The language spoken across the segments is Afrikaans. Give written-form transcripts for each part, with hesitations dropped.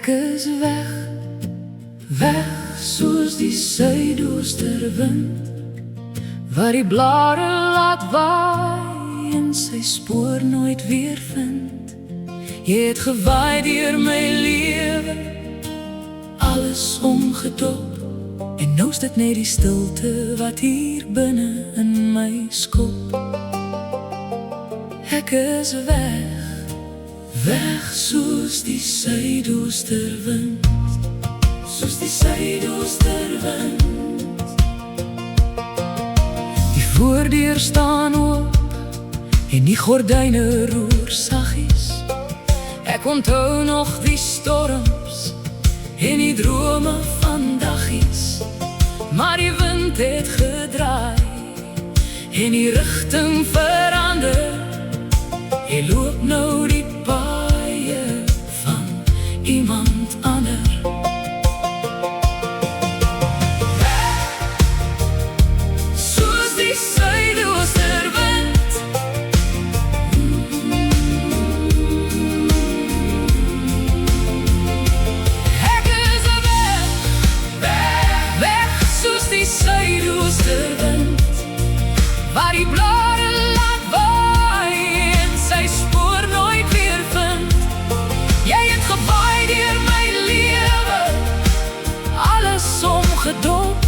Ek is weg, weg soos die suidoosterwind, wat die blare laat waai en sy spoor nooit weer vind. Jy het gewaai deur my lewe, alles omgedop, en nou is dit net die stilte wat hier binne in my skop. Ek is weg, weg soos die suidoosterwind, soos die suidoosterwind. Die voordeur staan oop en die gordyne roer saggies. Ek onthou nog die storms en die drome van daggies, maar die wind het gedraai en die rigting verander. Jy loop nou die paaie van iemand ander. Soos die suidoosterwind, ek is weg, weg, weg soos die suidoosterwind, waar die blare laat waai en sy spoor nooit weer vind. Jy het gewaai deur my lewe, alles omgedop,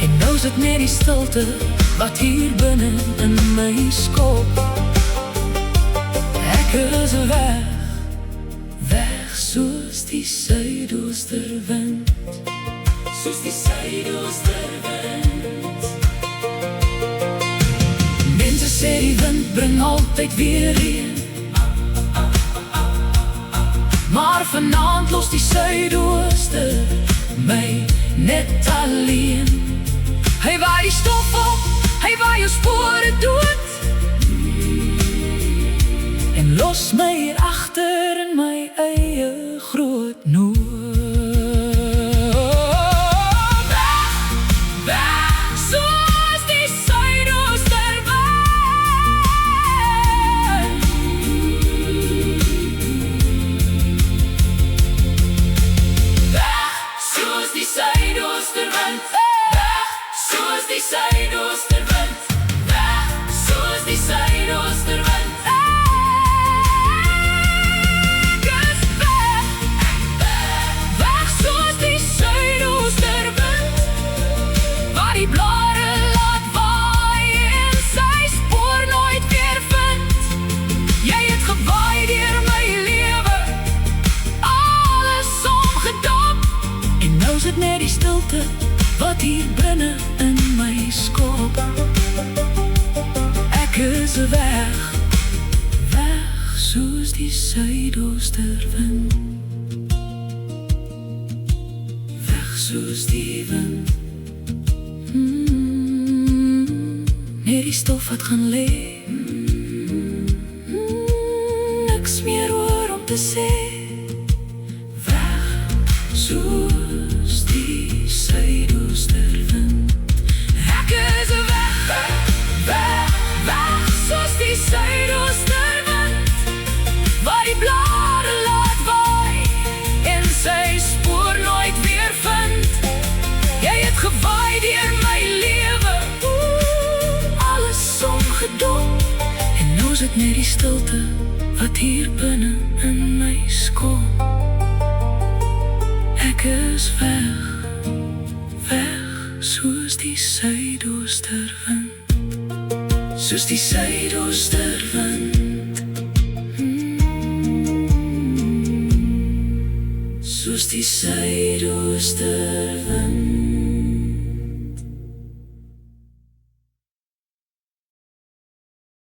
en nou is dit net die stilte wat hier binne in my skop. Ek is weg, weg soos die suidoosterwind, soos die suidoosterwind. Mense sê die wind bring altyd weer reën, maar vanaand los die suidooster my net alleen. Hy waai die stof op, hy waai jou spore dood, en los my hier agter in my eie groot nood. Weg, weg, soos die suidoosterwind, weg, soos die suidoosterwind, weg, soos die suidoosterwind, weg, soos die suidoosterwind. Ek is weg, weg soos die suidoosterwind, waar die blare laat waai en sy spoor nooit weer vind. Jy het gewaai deur my lewe, alles omgedop, en nou is dit net die stilte wat hier binne in my skop. Ek is weg, weg soos die suidoosterwind, weg soos die wind. Net die stof wat gaan lê, niks meer oor om te sê. Weg soos die suidoosterwind, ek is weg, weg, weg soos die suidoosterwind, waar die blare laat waai en sy spoor nooit weer vind. Jy het gewaai deur my lewe, alles omgedop, en nou is dit net die stilte wat hier binne in my skop. Ek is weg, weg soos die suidoosterwind, soos die suidoosterwind, soos die suidoosterwind.